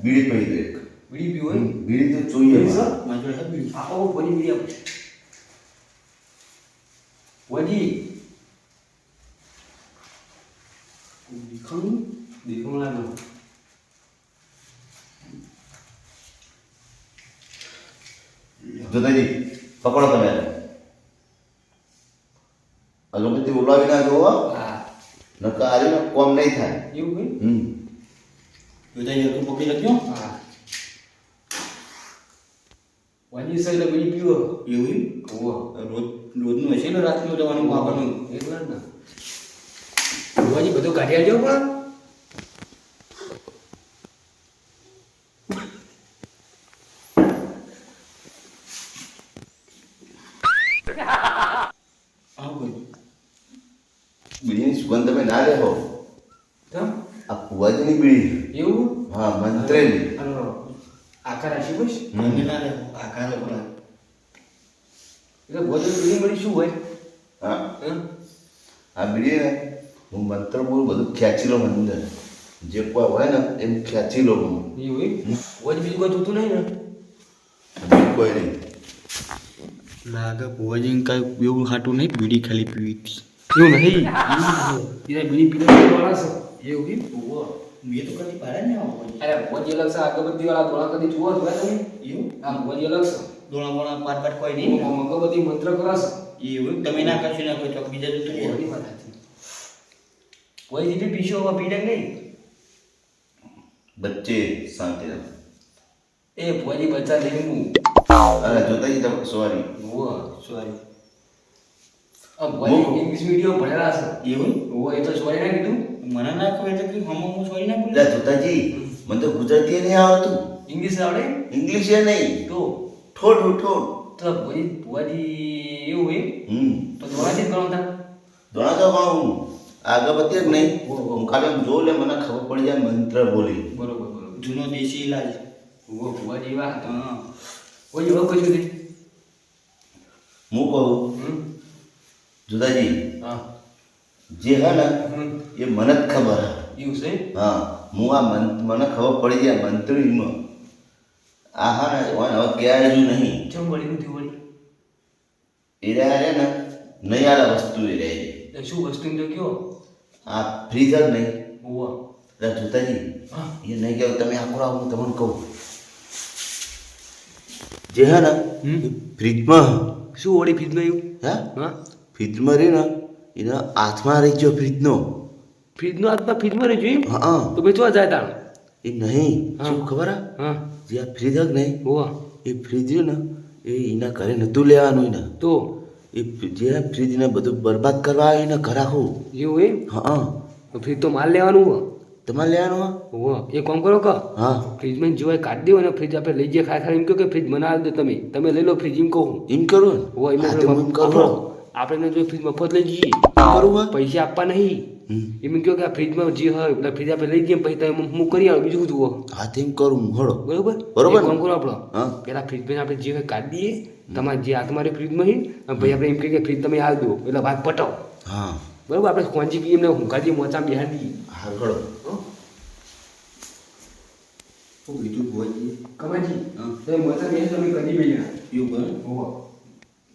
બીડી પી દો એક. બીડી પીવો હોય બીડી તો જોઈએ સર મારી જોડે બીડી. આપો ભરી બીડી આપો વજી દેખાણું દેખાણું લાગે જોતાજી પકડો તમે અગરબત્તી ઉલાવી ના જોવો હા નકર આજે કોમ નહીં થાય. એવું હોય જોતાજી એટલું પકડી લખ્યો. હા વજી સર એટલે બીડી પીવો એવું ઓહો રોજનું હશે ને રાતનું જવાનું વાપરનું. એકવાર ને વજી બધું કાઢી આવજો પણ હા બોલ. બીડીની સુગંધ તમે ના લેવો. તમ આ ફુવાજીની બીડી. એવું હા મંત્રેલી. હાલો આખા રાશિ બસ મને ના રહે આકાર બોલા. એટલે ભોજન બીડી મળી શું હોય હા હં? આ બીડી ને હું મંત્ર બોલું બધું ખેંચી લો અંદર જે કોઈ હોય ને એમ ખેંચી લો હું. એવું એમ વજ બીજું કોઈ જોતું નહીં ને બીજું કોઈ નહીં. લાગે ભુવાજી કાંઈ એવું હાટું નહીં બીડી ખાલી પીવી હતી. એવું નહીં એ બીડી પીને વાળા છે એવું એમ મેં તો કદી પાડે ને આવો અરે ભોજી અલગ છે અગરબત્તી વાળા ધોળા કદી જુઓ જોયા તમે એવું આ ભોજી અલગ છે દોણા બોણા પાટ કોઈ નહીં. અગરબત્તી મંત્ર કરાશે એવું તમે ના કરશો ના કોઈ ચોક બીજા જતું રહે. એની વાત હતી કોઈ જીબી પીશો હવે પીડે નહીં બચ્ચે શાંતિ રાખો. એ ભોજી બચ્ચા લઈને હું અરે જોતાજી તમે સોરી. હોવા સોરી. આ ભોજી ઇંગ્લિશ મીડિયમ ભણેલા છે એવું હોવા એ તો સોરી ના કીધું મને ના ખબર છે કે હું સોરી ના બોલું. લે જોતાજી મને તો ગુજરાતી નહીં આવડતું ઇંગ્લિશ આવડે ઇંગ્લિશ એ નહીં તો ઠોઠ ઠોઠ. તો ભોજી એવું હોય તો ધોળાથી જ ગણતા દોણા તો પણ હું આગળબત્તી જ નહીં હું ખાલી આમ જો લે મને ખબર પડી જાય મંત્ર બોલી. બરોબર બરોબર જૂનો દેશી ઇલાજ. હોવા ભોજી વાત હા કોઈ એવો કશું નહીં હું કહું જોતાજી હા જે હે ને એ મને જ ખબર હે. એવું છે હા હું આ મને ખબર પડી જાય મંત્રીમાં આ હા ને ઓને હવે ક્યારે જ નહીં ચમ વળી નથી વળી એ રહ્યા રે ને નહીં આલા વસ્તુ એ રહે છે. એટલે શું વસ્તુ એમ તો કયો આ ફ્રીજ જ નહીં હોવા એટલે જોતાજી હા એ નહીં કહું તમે આખો હું તમને કહું જે હે ને એ ફ્રીજમાં શું વળી ફ્રીજમાં એવું હે હા ફ્રીજમાં રહી ને એના હાથમાં રહી ગયો ફ્રીજનો. ફ્રીજનો હાથમાં ફ્રીજમાં રહી જોઈ હા તો ભાઈ ચોા જાય તાણ એ નહીં હા. શું ખબર હે હા જે આ ફ્રીજ હક નહીં હોવા એ ફ્રીજ રહ્યું ને એ એના ઘરે નહોતું લેવાનું એને તો એ જે ફ્રીજને બધું બરબાદ કરવા આવ્યું એને ઘર આખું. એવું એમ હા તો ફ્રીજ તો માલ લેવાનું હો તમારે લેવાનું હે? હોવા એ કામ કરો કે હા ફ્રીજમાં જોવાય કાઢી દો અને ફ્રીજ આપણે લઈ જઈએ ખાય ખાય એમ કહો કે ફ્રીજ મને આપી દો તમે લઈ લો ફ્રીજ એમ કહું એમ કરું ને હોવા હા, તો એમ કરું આપણે આપણે જો ફ્રીજ મફત લઈ જઈએ કરું હે? પૈસા આપવા નહીં એમ કહો કે આ ફ્રીજમાં જે હોય એટલે ફ્રીજ આપણે લઈ જઈએ પછી તમે હું કરી આવું બીજું જુઓ હા તેમ કરું હળો બરોબર બરોબર એક ને? કામ કરો આપણો હા પેલા ફ્રીજમાં આપણે જે હોય કાઢી દઈએ તમારે જે આ તમારી ફ્રીજમાં હી અને પછી આપણે એમ કહીએ કે ફ્રીજ તમે હાલ દો એટલે વાત પટાવો હા બરોબર આપણે કોંજી પી એમને હુંકાજી મોચા બિહાર દઈએ હા હળો શું બીજું ભુવાજી કમાજી હા. તમે મોચા બિહાર તમે કદી બિહાર એવું કરે હોવો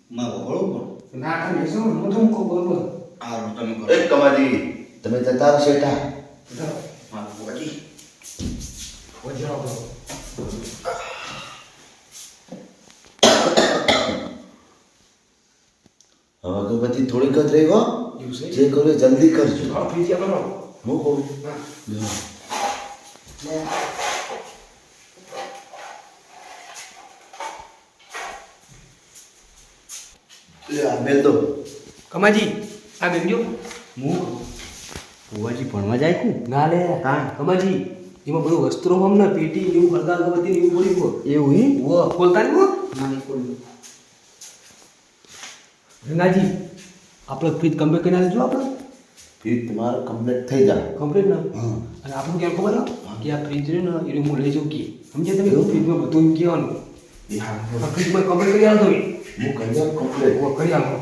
માં વગળો પણ ના તમે બેસો હું તો કહું બરોબર આ તમે કરો. એક કમાજી તમે જતા રહો શેઠા. હા ભુવાજી વજાવ આપણો હવે અગરબત્તી થોડીક જ રહી હો એવું છે જે કરો એ જલ્દી કરજો. હા ફ્રીજ આપણો હું કહું હા લ્યો. લે આ મેલ દો. કમાજી આ બેનજો હું ભુવાજી ભણવા જાય કુ ના લે હા. કમાજી એમાં બધું વસ્ત્રો હમ ને પેટી એવું હળદા અગરબત્તી ને એવું બોલી એવું હે વો ખોલતા નહીં હો ના નહીં કોઈ રંગાજી આપણે ફ્રીજ કમ્પ્લીટ કરીને આલજો આપણે ફીર તમારો કમ્પ્લીટ થઈ જાય. કમ્પ્લીટ ને હા અને આપણું કેમ ખબર હે? કે આ ફ્રીજ ને એને હું લઈ જાઉં કે સમજે તમે ફ્રીજમાં બધું એમ કહેવાનું એ હા આ ફ્રીજમાં કમ્પ્લીટ કરી આલો તમે હું કરી દઉં કમ્પ્લીટ. વો કરી આલો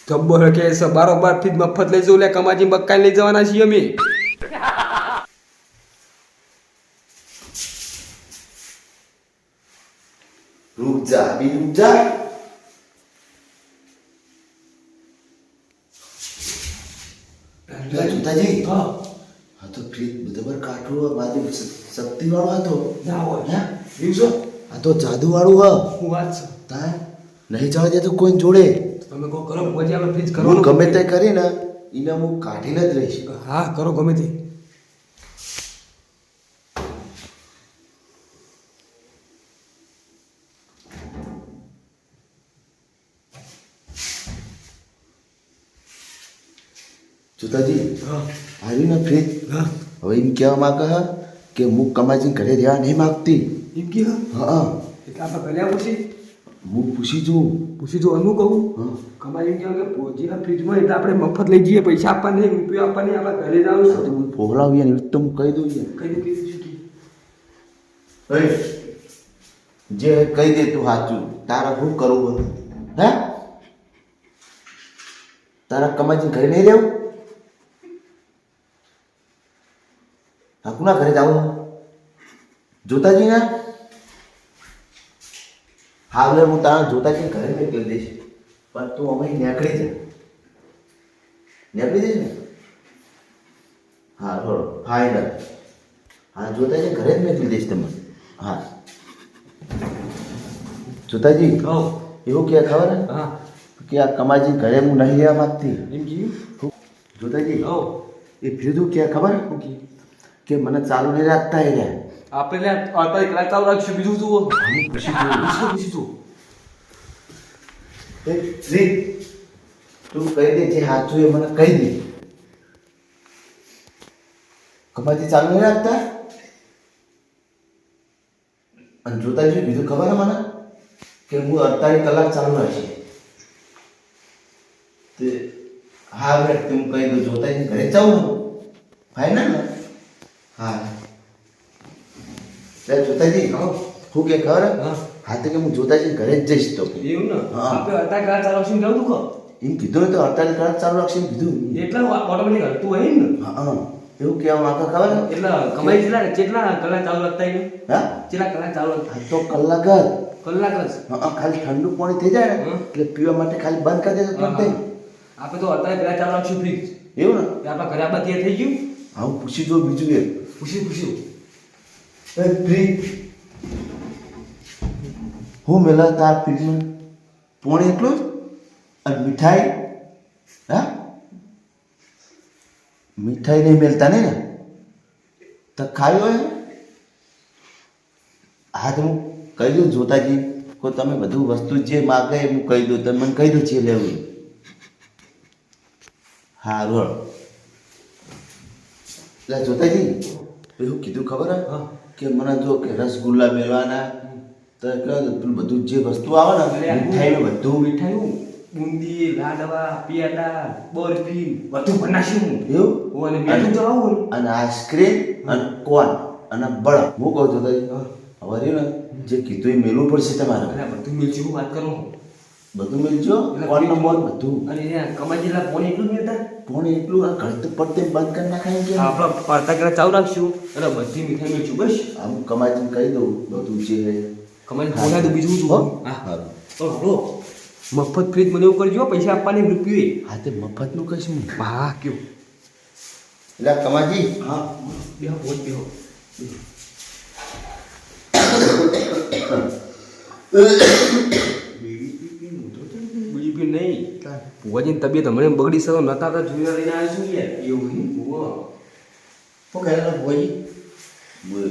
જબ્બર કે છે બારોબાર ફ્રીજ મફત લઈ જવું લે કમાજી બક્કાઈ લઈ જવાના છીએ અમે રૂક જા બી રૂક જા જોતાજી હા હા તો ફ્રીજ બરાબર કાઠું બાજુ શક્તિ વાળો હતો ના હોય હે દિવસો આ તો જાદુ વાળું હ હું વાત છે તાર નહીં જવા દે તો કોઈ જોડે તમે કહો કરો પછી આપણે ફ્રીજ હું કરો ગમે તે કરીને એને હું કાઢીને જ રહીશ હા કરો ગમે તે જોતાજી હા આવી ને ફ્રીજ હા હવે એમ કહેવા માંગે હ કે હું કમાજી ઘરે રહેવા નહીં માગતી એમ કે હા એટલે આપણે ભલે પૂછી હું પૂછી જોઉં પૂછી જો અનુ કહું હા કમાઈ એમ કહેવાય કે પોજીના ફ્રીજમાં એટલે આપણે મફત લઈ જઈએ પૈસા આપવા નહીં રૂપિયો આપવા નહીં આપણે ઘરે જ તો આવીશું હું ફોહલાવીએ ને તો હું કહી દઉં યાર કઈ કીધું શું કી જે કહી દે તું સાચું તારે શું કરવું હે તારા કમાજી ઘરે નહીં રહેવું હાકુના ઘરે જાવ જોતાજી ના હા હવે હું તારા જોતાજી ઘરે મોકલી દઈશ પણ તું અમે નીકળી જા નીકળી જઈશ ને હા થોડો ફાઇનલ હા જોતાજી ઘરે જ મોકલી દઈશ તમને હા જોતાજી કહો એવું ક્યાં ખબર હે હા કે આ કમાજી ઘરે હું નહીં રહેવા માંગતી એમ કીધું જોતાજી કહો એ ફીધું ક્યાં ખબર શું કી કે મને ચાલુ નહીં રાખતા એ રહ્યા આપણે 48 કલાક ચાલુ રાખશું બીજું જુઓ પૂછી જોયું પૂછી જુઓ રીત તું કહી દે જે સાચું એ મને કહી દે કમાજી ચાલુ નહીં રાખતા અને જોતાજી બીજું ખબર હે મને કે હું 48 કલાક ચાલુ રાખીશ તે હા બેટ તું કહી દો જોતાજી ઘરે જાઉં ને ફાઇનલ ને હા લે જોતાજી કહો હું કે ખબર હે? હા હા તો કે હું જોતાજી ઘરે જ જઈશ તો એવું ને હા. આપણે 48 કલાક ચાલુ રાખશું કેવું દુખો એમ કીધું ને તો 48 કલાક ચાલુ રાખશે એમ કીધું એટલે ઓટોમેટિક હલતું હોય ને હા એવું કહેવા માંગે ખબર હે? એટલે કમાઈ કેટલા કલાક ચાલુ રાખતા હોય હા કેટલા કલાક ચાલુ રાખતા આ તો કલાક જ કલાક જ હા ખાલી ઠંડુ પાણી થઈ જાય ને હમ. એટલે પીવા માટે ખાલી બંધ કરી દે તો હા, થઈ હા. આપણે તો 48 કલાક ચાલુ રાખશું ફ્રીજ એવું ને આપણા ઘરે આબા તૈયાર થઈ ગયું હા હું પૂછી જોઉં બીજું એક પૂછ્યું એ ફ્રી હું મેલા તાર ફ્રીજમાં પાણી એટલું જ અને મીઠાઈ હા મીઠાઈ નહીં મેલતા નહીં ને તો ખાવી હોય હા તો હું કહી દઉં જોતાજી કોઈ તમે બધું વસ્તુ જે માગે એ હું કહી દઉં તમે મને કહી દઉં છે લેવું હા રોડ એટલે જોતાજી એવું કીધું ખબર હે હા. કે મને જો કે રસગુલ્લા મેળવાના તો પેલું બધું જે વસ્તુ આવે ને મીઠાઈ બધું મીઠાઈ બુંદી લાડવા પેડા બરફી બધું બનાવ્યું એવું અને મીઠું તો આવું અને આઈસ્ક્રીમ અને કોન અને બળ હું કહું છું તારી હવે રહ્યું ને જે કીધું એ મેળવું પડશે તમારે અને બધું મિલજું વાત કરું બધું મેળજો કોન નો મોન બધું અને એને કમાઈ જેટલા પોણી એટલું જ મિલતા પણ એટલું આ ઘર તો પડતે બંધ કરી નાખાય કે આપણે 48 કલાક ચાલુ રાખશું અને બધી મીઠાઈ મિલશું બસ આમ કમાજીને કહી દઉં બધું જે હે કમાઈ પોણા તો બીજું શું હો? હા હારું. તો હાલો મફત ફ્રીજ મને એવું કરજો પૈસા આપવાની રૂપિયો હા તે મફતનું કહીશું હા કયો એટલે કમાજી હા બેહો બોલ બેહો બીડી પી નહીં ભુવાજીની તબિયત હમણાં બગડી શકો નતા તો જોઈને લઈને આવ્યા છું યાર એવું નહીં ભુવા શું કહેલા ભોજી બોલ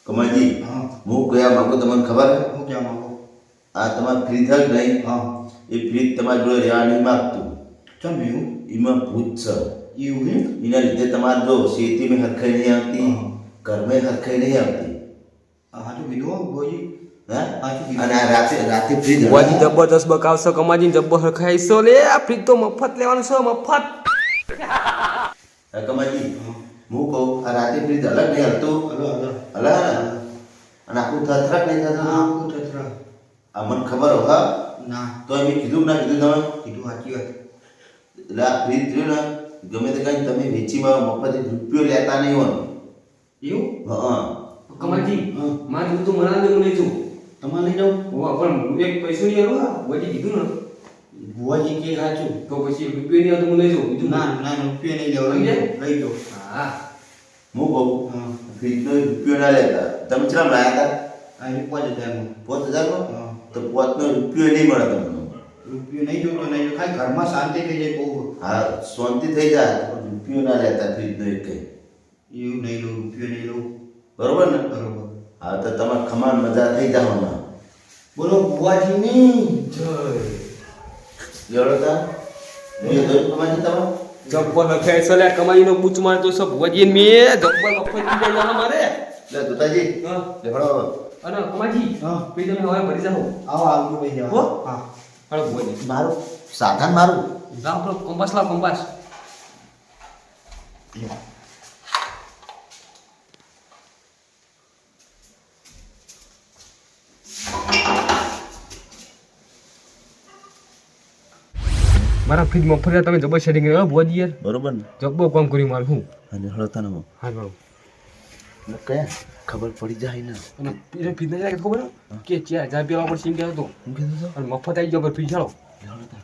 કમાજી હા હું કયા માંગુ તમને ખબર હે હું ક્યાં માંગો આ તમારે ફ્રી થાય કે નહીં હા એ ફ્રી તમારી જોડે રહેવા નહીં માગતું ચમ એવું એમાં ભૂત છે એવું હે એના લીધે તમારે જો શેતીમાં હરખાઈ નહીં આવતી હા. ઘરમાં હરખાઈ નહીં આવતી હાચું કીધું ભોજી હા હાચું કીધું. અને આ રાતે રાતે ફ્રી ભુવાજી જબરદસ્ત બકાવશો કમાજીને જબ્બર હરખાઈશો લે આ ફ્રીજ તો મફત લેવાનું છે મફત કમાજી હું કહું આ રાતે ફ્રીજ અલગ નહીં હલતું હલો હલો અલગ ને અને આખું થથરાક નહીં થતું આખું થથરા. આ મને ખબર હો હા ના તો એમ કીધું કે ના કીધું તમે કીધું સાચી વાત. એટલે આ ફ્રીજ થયું ને ગમે તે કાંઈ તમે વેચીમાં મફત રૂપિયો લેતા નહીં હોય એવું હા કમાજી હા. મારે બધું મના દે હું લઈ જાઉં તમારે લઈ જાઓ. હોવા પણ એક પૈસો નહીં આવ્યો વજી કીધું ને ભુવાજી કે સાચું. તો પછી એક રૂપિયો નહીં આવતો હું લઈ જાઉં બીજું ના ના રૂપિયા નહીં લેવો. લઈ જાઓ. હા હું કહું હા ફ્રીજનો રૂપિયો ના લેતા તમે ચેમ લાયા હતા આ 5000 5,000 હા. તો 5નો રૂપિયો નહીં મળે તમને રૂપિયો નહીં જોતો નહીં જો ખાલી ઘરમાં શાંતિ થઈ જાય બહુ. હા શાંતિ થઈ જાય પણ રૂપિયો ના લેતા ફ્રીજનો એક કંઈ એવું નહીં લઉં રૂપિયો નહીં લઉં. બરોબર ને બરોબર. હા તો તમારે ખમાન મજા થઈ જવાના બોલો ભુવાજીની જય લેવડો તા એ દોર કમાજી તમે જબ્બર લખાય છે લે કમાઈનો બૂચ મારતો છે ભુવાજી મે જબ્બર લખો દીધા જાના મારે લે દોતાજી હા લેવડો અને કમાજી હા. પછી તમે હવે ભરી જાઓ આવો આવજો ભાઈ હો? હા હાલો ભુવાજી મારું સાધન મારું લાવ પેલો કંપાસ લાવ કંપાસ મારા ફ્રીજમાં ફર્યા તમે જબર સેટિંગ કર્યો ભુવાજી યાર બરોબર ને જબ્બર કામ કર્યું મારું હું અને હળો તને હા બરાબર કયા ખબર પડી જાય ને અને પેલો ફ્રીજ ને ખબર કે 4000 પેલા પર સિંગ ગયો હતો હું કીધું તો અને મફત આવી ગયો પર ફ્રીજ ચાલો લેવડો તા